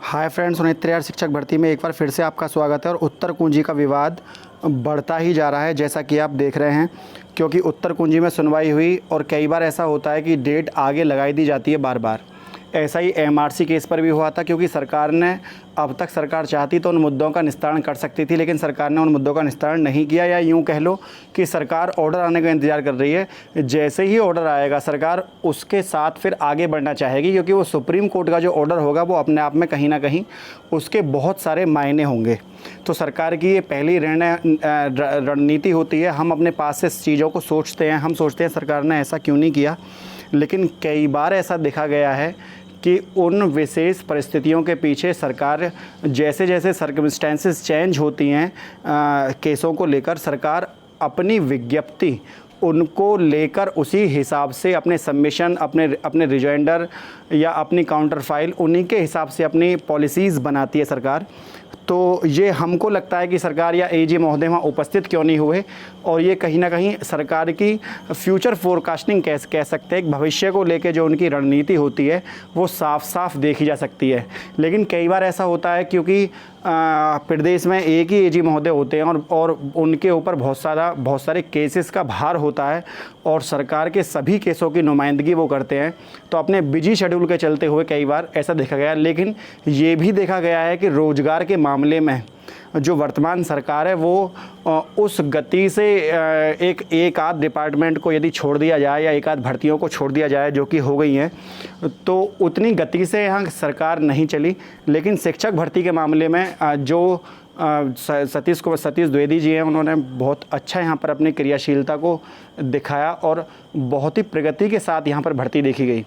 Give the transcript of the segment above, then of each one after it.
Hi friends, 69,000 शिक्षक भर्ती में एक बार फिर से आपका स्वागत है। और उत्तर कुंजी का विवाद बढ़ता ही जा रहा है, जैसा कि आप देख रहे हैं, क्योंकि उत्तर कुंजी में सुनवाई हुई और कई बार ऐसा होता है कि डेट आगे लगाई दी जाती है बार बार। ऐसा ही एमआरसी केस पर भी हुआ था, क्योंकि सरकार ने अब तक सरकार चाहती तो उन मुद्दों का निस्तारण कर सकती थी, लेकिन सरकार ने उन मुद्दों का निस्तारण नहीं किया। या यूँ कह लो कि सरकार ऑर्डर आने का इंतज़ार कर रही है। जैसे ही ऑर्डर आएगा सरकार उसके साथ फिर आगे बढ़ना चाहेगी, क्योंकि वो सुप्रीम कोर्ट का जो ऑर्डर होगा वो अपने आप में कहीं ना कहीं उसके बहुत सारे मायने होंगे। तो सरकार की ये पहली रणनीति होती है। हम अपने पास से चीज़ों को सोचते हैं, हम सोचते हैं सरकार ने ऐसा क्यों नहीं किया, लेकिन कई बार ऐसा देखा गया है कि उन विशेष परिस्थितियों के पीछे सरकार जैसे जैसे सर्कमस्टेंसेस चेंज होती हैं केसों को लेकर, सरकार अपनी विज्ञप्ति उनको लेकर उसी हिसाब से अपने सबमिशन, अपने रिजॉइंडर या अपनी काउंटर फाइल, उन्हीं के हिसाब से अपनी पॉलिसीज़ बनाती है सरकार। तो ये हमको लगता है कि सरकार या एजी महोदय वहाँ उपस्थित क्यों नहीं हुए, और ये कहीं ना कहीं सरकार की फ्यूचर फोरकास्टिंग कह सकते हैं। भविष्य को लेके जो उनकी रणनीति होती है वो साफ साफ देखी जा सकती है। लेकिन कई बार ऐसा होता है क्योंकि प्रदेश में एक ही एजी महोदय होते हैं और उनके ऊपर बहुत सारे केसेस का भार होता है, और सरकार के सभी केसों की नुमाइंदगी वो करते हैं। तो अपने बिजी शेड्यूल के चलते हुए कई बार ऐसा देखा गया। लेकिन ये भी देखा गया है कि रोज़गार के मामले में जो वर्तमान सरकार है वो उस गति से एक आध डिपार्टमेंट को यदि छोड़ दिया जाए या एक आध भर्तियों को छोड़ दिया जाए, जो कि हो गई हैं, तो उतनी गति से यहाँ सरकार नहीं चली। लेकिन शिक्षक भर्ती के मामले में जो सतीश द्विवेदी जी हैं, उन्होंने बहुत अच्छा यहाँ पर अपनी क्रियाशीलता को दिखाया और बहुत ही प्रगति के साथ यहाँ पर भर्ती देखी गई।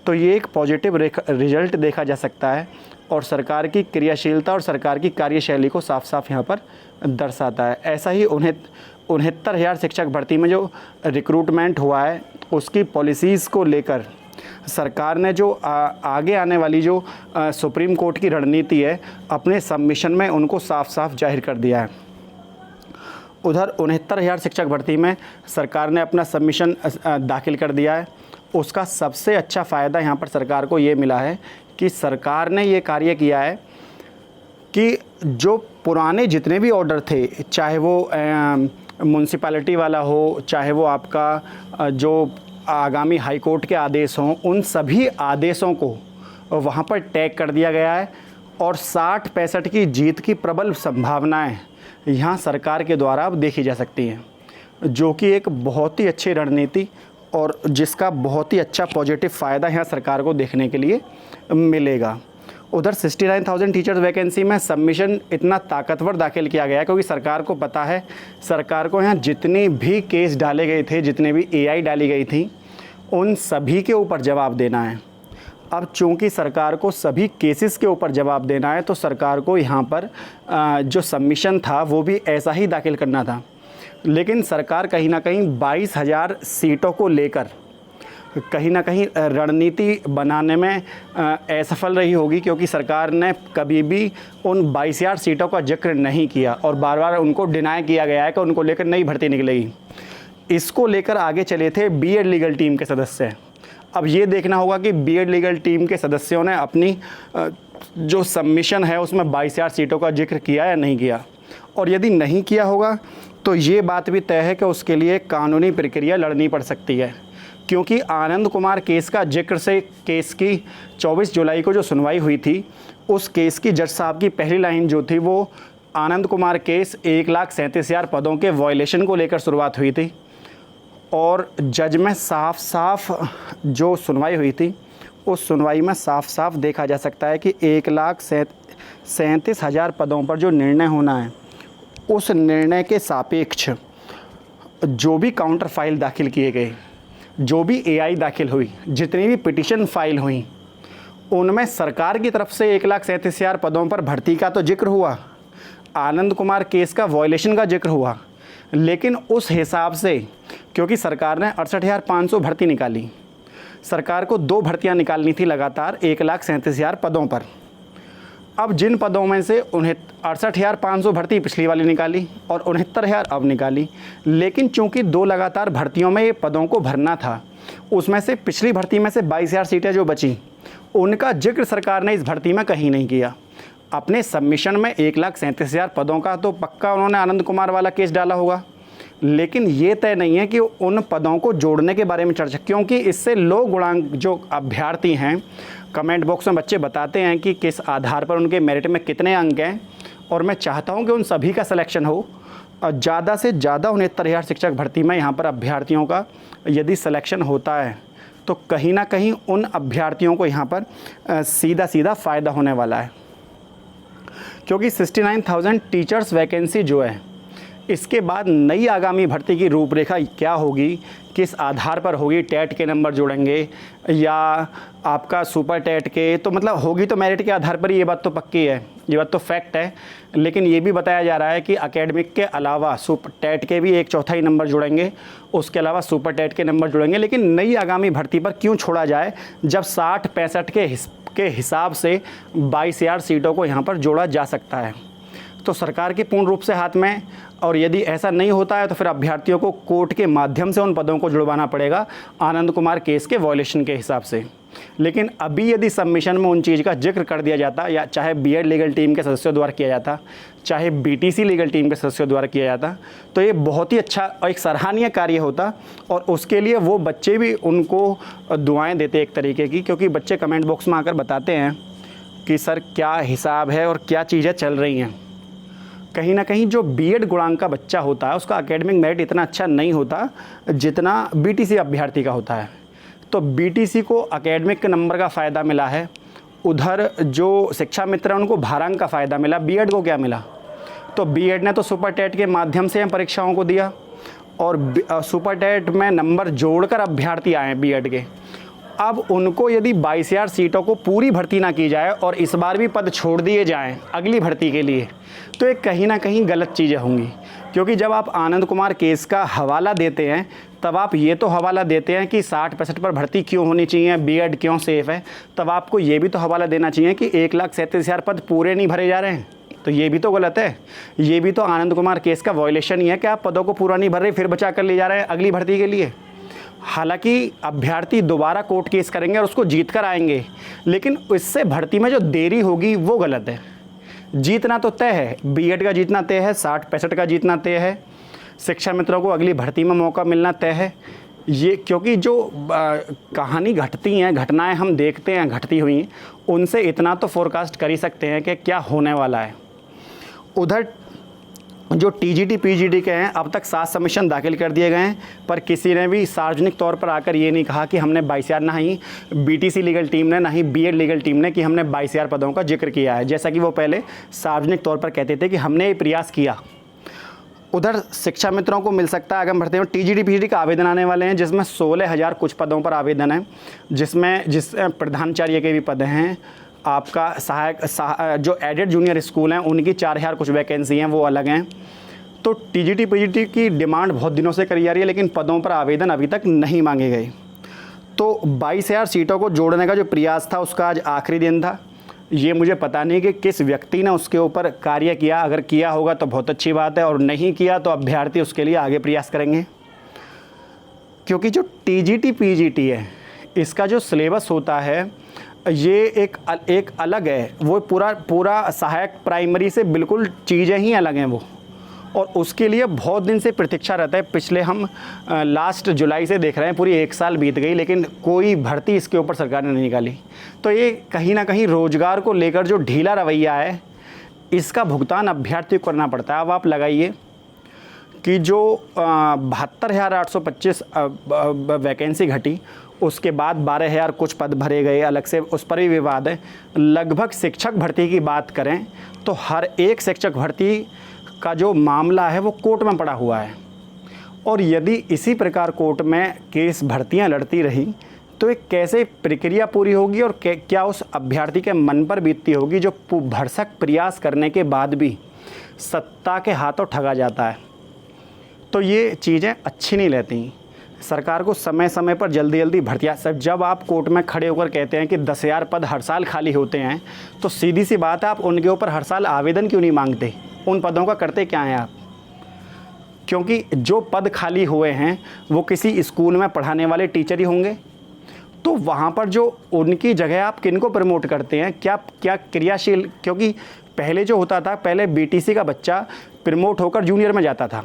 तो ये एक पॉजिटिव रिजल्ट देखा जा सकता है और सरकार की क्रियाशीलता और सरकार की कार्यशैली को साफ साफ यहाँ पर दर्शाता है। ऐसा ही 69,000 शिक्षक भर्ती में जो रिक्रूटमेंट हुआ है उसकी पॉलिसीज़ को लेकर सरकार ने जो आगे आने वाली जो सुप्रीम कोर्ट की रणनीति है, अपने सबमिशन में उनको साफ साफ जाहिर कर दिया है। उधर 69,000 शिक्षक भर्ती में सरकार ने अपना सबमिशन दाखिल कर दिया है। उसका सबसे अच्छा फ़ायदा यहाँ पर सरकार को ये मिला है कि सरकार ने ये कार्य किया है कि जो पुराने जितने भी ऑर्डर थे, चाहे वो म्युनिसिपैलिटी वाला हो, चाहे वो आपका जो आगामी हाई कोर्ट के आदेश हों, उन सभी आदेशों को वहाँ पर टैग कर दिया गया है। और 60-65 की जीत की प्रबल संभावनाएं यहाँ सरकार के द्वारा अब देखी जा सकती हैं, जो कि एक बहुत ही अच्छी रणनीति और जिसका बहुत ही अच्छा पॉजिटिव फ़ायदा यहाँ सरकार को देखने के लिए मिलेगा। उधर 69,000 टीचर्स वैकेंसी में सबमिशन इतना ताकतवर दाखिल किया गया क्योंकि सरकार को पता है, सरकार को यहाँ जितने भी केस डाले गए थे, जितने भी एआई डाली गई थी, उन सभी के ऊपर जवाब देना है। अब चूंकि सरकार को सभी केसेस के ऊपर जवाब देना है, तो सरकार को यहाँ पर जो सबमिशन था वो भी ऐसा ही दाखिल करना था। लेकिन सरकार कहीं ना कहीं 22,000 सीटों को लेकर कहीं ना कहीं रणनीति बनाने में असफल रही होगी, क्योंकि सरकार ने कभी भी उन 22,000 सीटों का जिक्र नहीं किया और बार बार उनको डिनाई किया गया है कि उनको लेकर नई भर्ती निकलेगी। इसको लेकर आगे चले थे बीएड लीगल टीम के सदस्य। अब ये देखना होगा कि बीएड लीगल टीम के सदस्यों ने अपनी जो सबमिशन है उसमें 22,000 सीटों का जिक्र किया या नहीं किया, और यदि नहीं किया होगा तो ये बात भी तय है कि उसके लिए कानूनी प्रक्रिया लड़नी पड़ सकती है। क्योंकि आनंद कुमार केस का जिक्र से केस की 24 जुलाई को जो सुनवाई हुई थी, उस केस की जज साहब की पहली लाइन जो थी वो आनंद कुमार केस 1,37,000 पदों के वायलेशन को लेकर शुरुआत हुई थी। और जज में साफ साफ जो सुनवाई हुई थी, उस सुनवाई में साफ साफ देखा जा सकता है कि 1,37,000 पदों पर जो निर्णय होना है, उस निर्णय के सापेक्ष जो भी काउंटर फाइल दाखिल किए गए, जो भी एआई दाखिल हुई, जितनी भी पिटीशन फाइल हुई, उनमें सरकार की तरफ से 1,37,000 पदों पर भर्ती का तो जिक्र हुआ, आनंद कुमार केस का वायलेशन का जिक्र हुआ, लेकिन उस हिसाब से क्योंकि सरकार ने 68,500 भर्ती निकाली, सरकार को 2 भर्तियां निकालनी थी लगातार 1,37,000 पदों पर। अब जिन पदों में से 68,500 भर्ती पिछली वाली निकाली और 69,000 अब निकाली, लेकिन चूंकि 2 लगातार भर्तियों में ये पदों को भरना था, उसमें से पिछली भर्ती में से 22,000 सीटें जो बची, उनका जिक्र सरकार ने इस भर्ती में कहीं नहीं किया। अपने सबमिशन में 1,37,000 पदों का तो पक्का उन्होंने आनंद कुमार वाला केस डाला होगा, लेकिन ये तय नहीं है कि उन पदों को जोड़ने के बारे में चर्चा, क्योंकि इससे लो गुणांक जो अभ्यर्थी हैं, कमेंट बॉक्स में बच्चे बताते हैं कि किस आधार पर उनके मेरिट में कितने अंक हैं, और मैं चाहता हूं कि उन सभी का सिलेक्शन हो और ज़्यादा से ज़्यादा 69,000 शिक्षक भर्ती में यहाँ पर अभ्यर्थियों का यदि सिलेक्शन होता है तो कहीं ना कहीं उन अभ्यर्थियों को यहाँ पर सीधा सीधा फ़ायदा होने वाला है, क्योंकि 69,000 टीचर्स वैकेंसी जो है, इसके बाद नई आगामी भर्ती की रूपरेखा क्या होगी, किस आधार पर होगी, टेट के नंबर जोड़ेंगे या आपका सुपर टेट के, तो मतलब होगी तो मेरिट के आधार पर, ये बात तो पक्की है, ये बात तो फैक्ट है। लेकिन ये भी बताया जा रहा है कि एकेडमिक के अलावा सुपर टेट के भी 1/4 नंबर जुड़ेंगे, उसके अलावा सुपर टेट के नंबर जुड़ेंगे। लेकिन नई आगामी भर्ती पर क्यों छोड़ा जाए जब 60-65 के हिसाब से 22,000 सीटों को यहाँ पर जोड़ा जा सकता है। तो सरकार के पूर्ण रूप से हाथ में, और यदि ऐसा नहीं होता है तो फिर अभ्यर्थियों को कोर्ट के माध्यम से उन पदों को जुड़वाना पड़ेगा आनंद कुमार केस के वॉयलेशन के हिसाब से। लेकिन अभी यदि सबमिशन में उन चीज़ का जिक्र कर दिया जाता, या चाहे बीएड लीगल टीम के सदस्यों द्वारा किया जाता, चाहे बीटीसी लीगल टीम के सदस्यों द्वारा किया जाता, तो ये बहुत ही अच्छा और एक सराहनीय कार्य होता, और उसके लिए वो बच्चे भी उनको दुआएं देते एक तरीके की, क्योंकि बच्चे कमेंट बॉक्स में आकर बताते हैं कि सर क्या हिसाब है और क्या चीज़ें चल रही हैं। कहीं ना कहीं जो बीएड गुणांक का बच्चा होता है उसका एकेडमिक मेरिट इतना अच्छा नहीं होता जितना बीटीसी अभ्यर्थी का होता है। तो बीटीसी को एकेडमिक के नंबर का फ़ायदा मिला है, उधर जो शिक्षा मित्र हैं उनको भारांक का फ़ायदा मिला, बीएड को क्या मिला? तो बीएड ने तो सुपर टेट के माध्यम से परीक्षाओं को दिया, और सुपर टेट में नंबर जोड़कर अभ्यर्थी आए बीएड के। अब उनको यदि 22,000 सीटों को पूरी भर्ती ना की जाए और इस बार भी पद छोड़ दिए जाएं अगली भर्ती के लिए, तो ये कहीं ना कहीं गलत चीज़ें होंगी। क्योंकि जब आप आनंद कुमार केस का हवाला देते हैं तब आप ये तो हवाला देते हैं कि 60-65 पर भर्ती क्यों होनी चाहिए, बीएड क्यों सेफ़ है, तब आपको ये भी तो हवाला देना चाहिए कि 1,37,000 पद पूरे नहीं भरे जा रहे हैं। तो ये भी तो गलत है, ये भी तो आनंद कुमार केस का वॉयलेशन ही है कि आप पदों को पूरा नहीं भर रहे, फिर बचा कर ले जा रहे हैं अगली भर्ती के लिए। हालांकि अभ्यर्थी दोबारा कोर्ट केस करेंगे और उसको जीत कर आएंगे, लेकिन इससे भर्ती में जो देरी होगी वो गलत है। जीतना तो तय है, बीएड का जीतना तय है, 60-65 का जीतना तय है, शिक्षा मित्रों को अगली भर्ती में मौका मिलना तय है। ये क्योंकि जो कहानी घटती हैं, घटनाएं हम देखते हैं घटती हुई, उनसे इतना तो फोरकास्ट कर ही सकते हैं कि क्या होने वाला है। उधर जो टीजीटी पीजीटी के हैं, अब तक 7 सबमिशन दाखिल कर दिए गए हैं, पर किसी ने भी सार्वजनिक तौर पर आकर ये नहीं कहा कि हमने 22,000, ना ही बीटीसी लीगल टीम ने, ना ही बीएड लीगल टीम ने, कि हमने 22,000 पदों का जिक्र किया है, जैसा कि वो पहले सार्वजनिक तौर पर कहते थे कि हमने ये प्रयास किया। उधर शिक्षा मित्रों को मिल सकता है आगम भर्ती में टीजीटी पीजीटी का आवेदन आने वाले हैं, जिसमें 16,000 कुछ पदों पर आवेदन है, जिस प्रधानाचार्य के भी पद हैं, आपका सहायक जो एडेड जूनियर स्कूल हैं उनकी 4,000 कुछ वैकेंसी हैं, वो अलग हैं। तो टीजीटी पीजीटी की डिमांड बहुत दिनों से करी जा रही है, लेकिन पदों पर आवेदन अभी तक नहीं मांगे गए। तो 22,000 सीटों को जोड़ने का जो प्रयास था उसका आज आखिरी दिन था। ये मुझे पता नहीं कि किस व्यक्ति ने उसके ऊपर कार्य किया, अगर किया होगा तो बहुत अच्छी बात है, और नहीं किया तो अभ्यर्थी उसके लिए आगे प्रयास करेंगे। क्योंकि जो टीजीटी पीजीटी है इसका जो सिलेबस होता है ये एक अलग है, वो पूरा सहायक प्राइमरी से बिल्कुल चीज़ें ही अलग हैं वो, और उसके लिए बहुत दिन से प्रतीक्षा रहता है। पिछले हम लास्ट जुलाई से देख रहे हैं, पूरी 1 साल बीत गई, लेकिन कोई भर्ती इसके ऊपर सरकार ने नहीं निकाली। तो ये कहीं ना कहीं रोज़गार को लेकर जो ढीला रवैया है, इसका भुगतान अभ्यर्थी को करना पड़ता है। अब आप लगाइए कि जो 72,825 वैकेंसी घटी, उसके बाद 12,000 कुछ पद भरे गए, अलग से उस पर भी विवाद है। लगभग शिक्षक भर्ती की बात करें तो हर एक शिक्षक भर्ती का जो मामला है वो कोर्ट में पड़ा हुआ है, और यदि इसी प्रकार कोर्ट में केस भर्तियां लड़ती रही तो एक कैसे प्रक्रिया पूरी होगी, और क्या उस अभ्यर्थी के मन पर बीतती होगी जो भरसक प्रयास करने के बाद भी सत्ता के हाथों ठगा जाता है। तो ये चीज़ें अच्छी नहीं रहती। सरकार को समय समय पर जल्दी भर्तियाँ, सब जब आप कोर्ट में खड़े होकर कहते हैं कि 10,000 पद हर साल खाली होते हैं, तो सीधी सी बात है आप उनके ऊपर हर साल आवेदन क्यों नहीं मांगते? उन पदों का करते क्या हैं आप? क्योंकि जो पद खाली हुए हैं वो किसी स्कूल में पढ़ाने वाले टीचर ही होंगे, तो वहाँ पर जो उनकी जगह आप किन को प्रमोट करते हैं, क्या क्या क्रियाशील, क्योंकि पहले जो होता था, पहले बीटीसी का बच्चा प्रमोट होकर जूनियर में जाता था,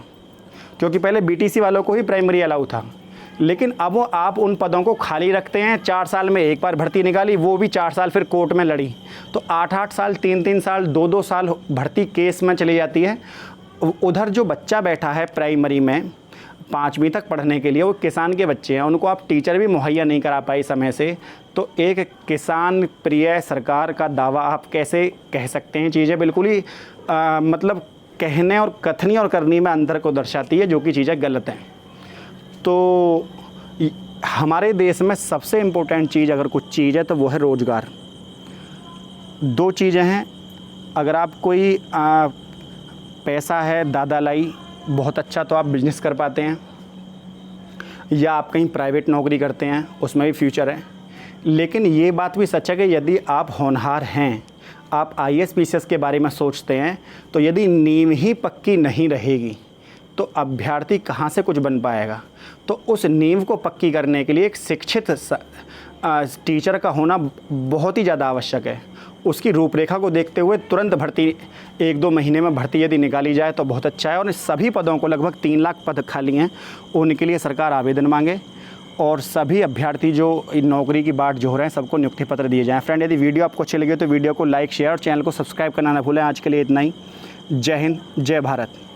क्योंकि पहले बीटीसी वालों को ही प्राइमरी अलाउ था। लेकिन अब वो आप उन पदों को खाली रखते हैं। 4 साल में एक बार भर्ती निकाली, वो भी 4 साल फिर कोर्ट में लड़ी, तो 8-8 साल, 3-3 साल, 2-2 साल भर्ती केस में चली जाती है। उधर जो बच्चा बैठा है प्राइमरी में 5वीं तक पढ़ने के लिए, वो किसान के बच्चे हैं, उनको आप टीचर भी मुहैया नहीं करा पाई समय से। तो एक किसान प्रिय सरकार का दावा आप कैसे कह सकते हैं? चीज़ें बिल्कुल ही मतलब कहने और कथनी और करनी में अंतर को दर्शाती है, जो कि चीज़ें गलत हैं। तो हमारे देश में सबसे इम्पोर्टेंट चीज़ अगर कुछ चीज़ है तो वो है रोज़गार। 2 चीज़ें हैं, अगर आप कोई पैसा है, दादा लाई, बहुत अच्छा, तो आप बिज़नेस कर पाते हैं, या आप कहीं प्राइवेट नौकरी करते हैं, उसमें भी फ्यूचर है। लेकिन ये बात भी सच है कि यदि आप होनहार हैं, आप IAS PCS के बारे में सोचते हैं, तो यदि नींव ही पक्की नहीं रहेगी तो अभ्यर्थी कहाँ से कुछ बन पाएगा। तो उस नींव को पक्की करने के लिए एक शिक्षित टीचर का होना बहुत ही ज़्यादा आवश्यक है। उसकी रूपरेखा को देखते हुए तुरंत भर्ती 1-2 महीने में भर्ती यदि निकाली जाए तो बहुत अच्छा है। और सभी पदों को, लगभग 3 लाख पद खाली हैं, उनके लिए सरकार आवेदन मांगे और सभी अभ्यर्थी जो नौकरी की बाट जोह रहे हैं, सबको नियुक्ति पत्र दिए जाएँ। फ्रेंड, यदि वीडियो आपको अच्छी लगी तो वीडियो को लाइक, शेयर और चैनल को सब्सक्राइब करना ना भूलें। आज के लिए इतना ही। जय हिंद, जय भारत।